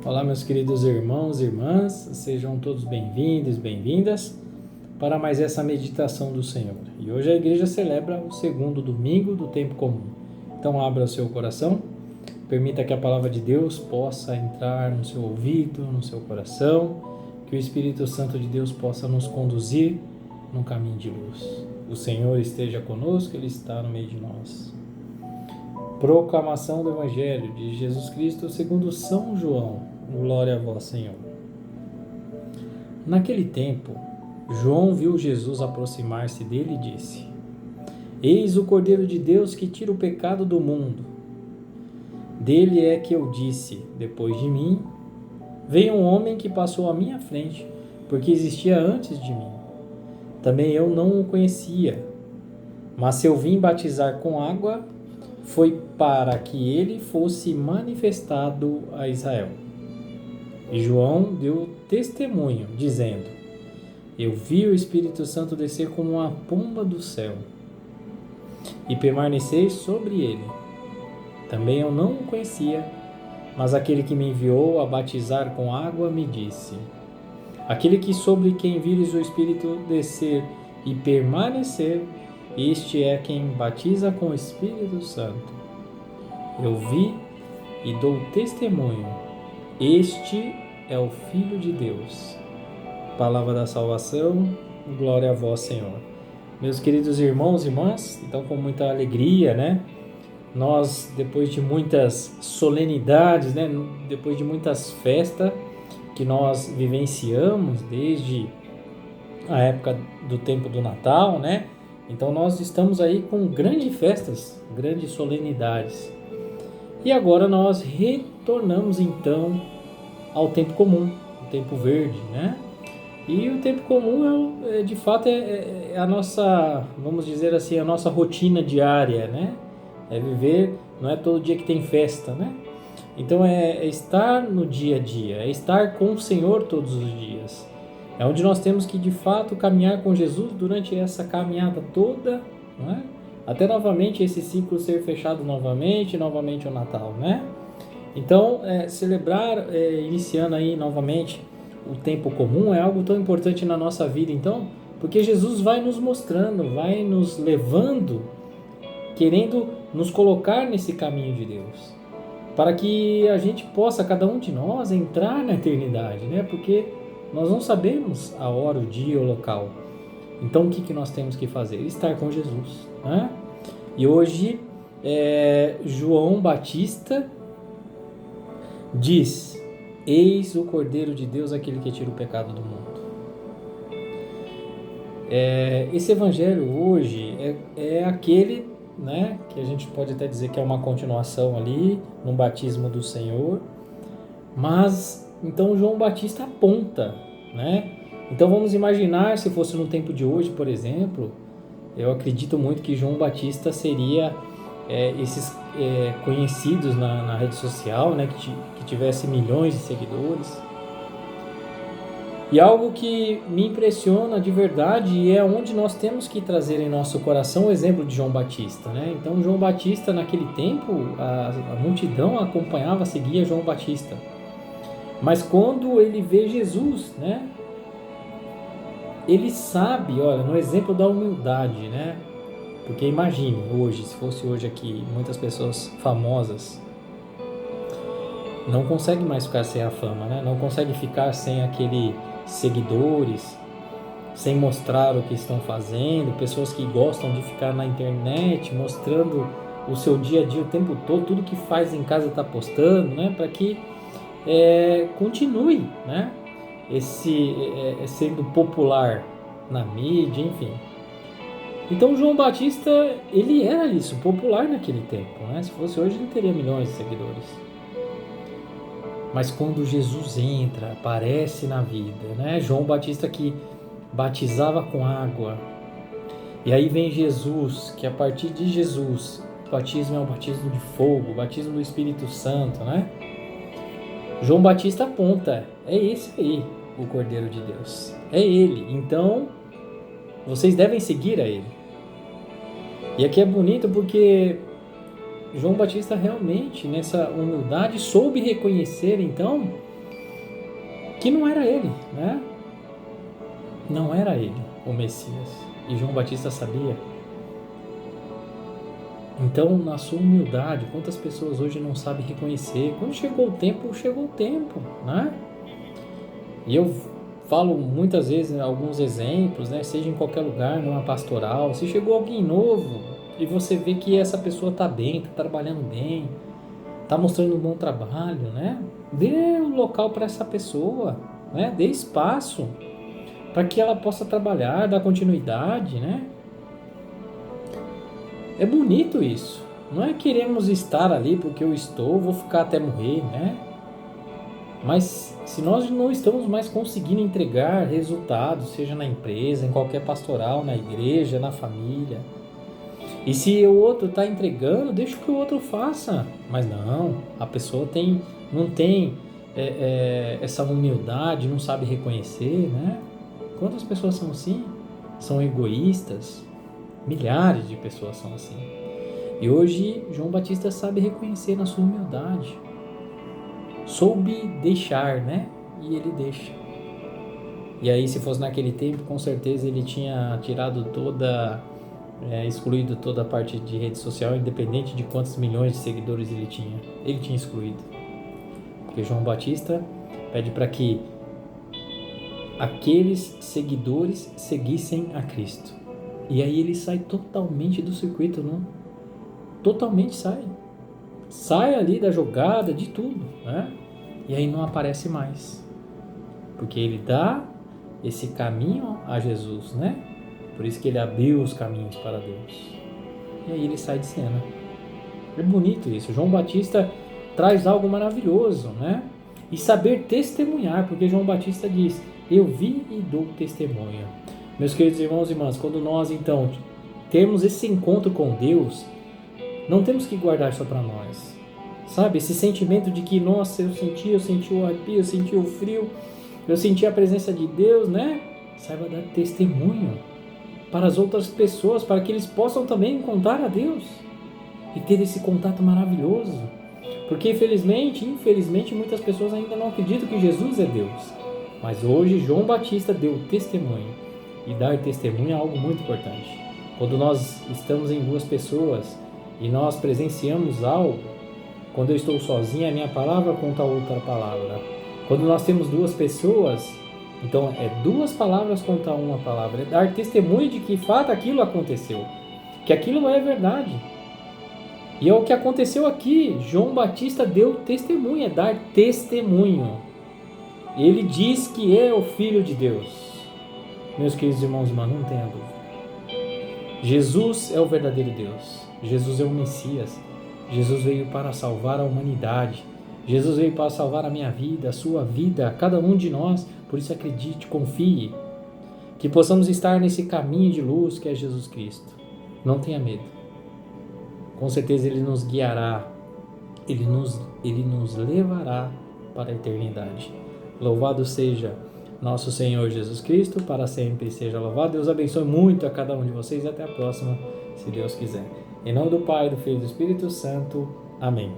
Olá, meus queridos irmãos e irmãs, sejam todos bem-vindos, bem-vindas para mais essa meditação do Senhor. E hoje a igreja celebra o segundo domingo do tempo comum. Então abra o seu coração, permita que a palavra de Deus possa entrar no seu ouvido, no seu coração, que o Espírito Santo de Deus possa nos conduzir no caminho de luz. O Senhor esteja conosco, Ele está no meio de nós. Proclamação do Evangelho de Jesus Cristo segundo São João. Glória a vós, Senhor. Naquele tempo, João viu Jesus aproximar-se dele e disse: Eis o Cordeiro de Deus que tira o pecado do mundo. Dele é que eu disse: depois de mim, veio um homem que passou à minha frente, porque existia antes de mim. Também eu não o conhecia, mas se eu vim batizar com água, foi para que ele fosse manifestado a Israel. E João deu testemunho, dizendo: Eu vi o Espírito Santo descer como uma pomba do céu e permanecer sobre ele. Também eu não o conhecia, mas aquele que me enviou a batizar com água me disse: Aquele que sobre quem vires o Espírito descer e permanecer, este é quem batiza com o Espírito Santo. Eu vi e dou testemunho: este é o Filho de Deus. Palavra da salvação, glória a vós, Senhor. Meus queridos irmãos e irmãs, então com muita alegria, nós, depois de muitas solenidades, depois de muitas festas que nós vivenciamos desde a época do tempo do Natal, então nós estamos aí com grandes festas, grandes solenidades. E agora nós retornamos então ao tempo comum, o tempo verde, E o tempo comum de fato é a nossa, vamos dizer assim, a nossa rotina diária, É viver, não é todo dia que tem festa, Então é estar no dia a dia, é estar com o Senhor todos os dias. É onde nós temos que de fato caminhar com Jesus durante essa caminhada toda, Até novamente esse ciclo ser fechado novamente o Natal, Então, celebrar, iniciando aí novamente o tempo comum é algo tão importante na nossa vida, então, porque Jesus vai nos mostrando, vai nos levando, querendo nos colocar nesse caminho de Deus, para que a gente possa, cada um de nós, entrar na eternidade, Porque nós não sabemos a hora, o dia, o local. Então, o que nós temos que fazer? Estar com Jesus, E hoje, João Batista diz: Eis o Cordeiro de Deus, aquele que tira o pecado do mundo. Esse evangelho hoje é aquele, que a gente pode até dizer que é uma continuação ali, no batismo do Senhor. Mas, então João Batista aponta, Então vamos imaginar, se fosse no tempo de hoje, por exemplo, eu acredito muito que João Batista seria esses conhecidos na rede social, que tivesse milhões de seguidores. E algo que me impressiona de verdade é onde nós temos que trazer em nosso coração o exemplo de João Batista, Então João Batista, naquele tempo, a multidão acompanhava, seguia João Batista. Mas quando ele vê Jesus, ele sabe, olha, no exemplo da humildade, Porque imagine hoje, se fosse hoje aqui, muitas pessoas famosas não conseguem mais ficar sem a fama, Não conseguem ficar sem aqueles seguidores, sem mostrar o que estão fazendo, pessoas que gostam de ficar na internet mostrando o seu dia a dia o tempo todo, tudo que faz em casa está postando, Para que continue, sendo popular na mídia, enfim. Então João Batista, ele era isso, popular naquele tempo, Se fosse hoje ele teria milhões de seguidores. Mas quando Jesus entra, aparece na vida, João Batista que batizava com água, e aí vem Jesus, que a partir de Jesus, o batismo é o batismo de fogo, o batismo do Espírito Santo, João Batista aponta: é esse aí, o Cordeiro de Deus. É ele. Então, vocês devem seguir a ele. E aqui é bonito porque João Batista realmente, nessa humildade, soube reconhecer, então, que não era ele, né? Não era ele o Messias. E João Batista sabia. Então, na sua humildade, quantas pessoas hoje não sabem reconhecer? Quando chegou o tempo, né? E eu falo muitas vezes alguns exemplos, né? Seja em qualquer lugar, numa pastoral, se chegou alguém novo e você vê que essa pessoa está bem, está trabalhando bem, está mostrando um bom trabalho, né? Dê o local para essa pessoa, né? Dê espaço para que ela possa trabalhar, dar continuidade, né? É bonito isso. Não é queremos estar ali porque eu estou, vou ficar até morrer, né? Mas se nós não estamos mais conseguindo entregar resultados, seja na empresa, em qualquer pastoral, na igreja, na família, e se o outro está entregando, deixa que o outro faça. Mas não, a pessoa não tem essa humildade, não sabe reconhecer, né? Quantas pessoas são assim? São egoístas. Milhares de pessoas são assim. E hoje João Batista sabe reconhecer na sua humildade. Soube deixar, né? E ele deixa. E aí, se fosse naquele tempo, com certeza ele tinha tirado excluído toda a parte de rede social, independente de quantos milhões de seguidores ele tinha. Ele tinha excluído. Porque João Batista pede para que aqueles seguidores seguissem a Cristo. E aí ele sai totalmente do circuito, não? Totalmente sai. Sai ali da jogada, de tudo, né? E aí não aparece mais. Porque ele dá esse caminho a Jesus, né? Por isso que ele abriu os caminhos para Deus. E aí ele sai de cena. É bonito isso. João Batista traz algo maravilhoso, né? E saber testemunhar, porque João Batista diz: eu vi e dou testemunho. Meus queridos irmãos e irmãs, quando nós então temos esse encontro com Deus, não temos que guardar só para nós. Sabe, esse sentimento de que, nossa, eu senti o arrepio, eu senti o frio, eu senti a presença de Deus, né? Saiba dar testemunho para as outras pessoas, para que eles possam também encontrar a Deus e ter esse contato maravilhoso. Porque infelizmente, muitas pessoas ainda não acreditam que Jesus é Deus. Mas hoje João Batista deu testemunho. E dar testemunho é algo muito importante. Quando nós estamos em duas pessoas e nós presenciamos algo, quando eu estou sozinho, a minha palavra conta outra palavra. Quando nós temos duas pessoas, então é duas palavras contra uma palavra. É dar testemunho de que de fato aquilo aconteceu, que aquilo é verdade. E é o que aconteceu aqui. João Batista deu testemunho, é dar testemunho. Ele diz que é o Filho de Deus. Meus queridos irmãos e irmãs, não tenha dúvida. Jesus é o verdadeiro Deus. Jesus é o Messias. Jesus veio para salvar a humanidade. Jesus veio para salvar a minha vida, a sua vida, cada um de nós. Por isso acredite, confie. Que possamos estar nesse caminho de luz que é Jesus Cristo. Não tenha medo. Com certeza Ele nos guiará. Ele nos levará para a eternidade. Louvado seja nosso Senhor Jesus Cristo, para sempre seja louvado. Deus abençoe muito a cada um de vocês e até a próxima, se Deus quiser. Em nome do Pai, do Filho e do Espírito Santo. Amém.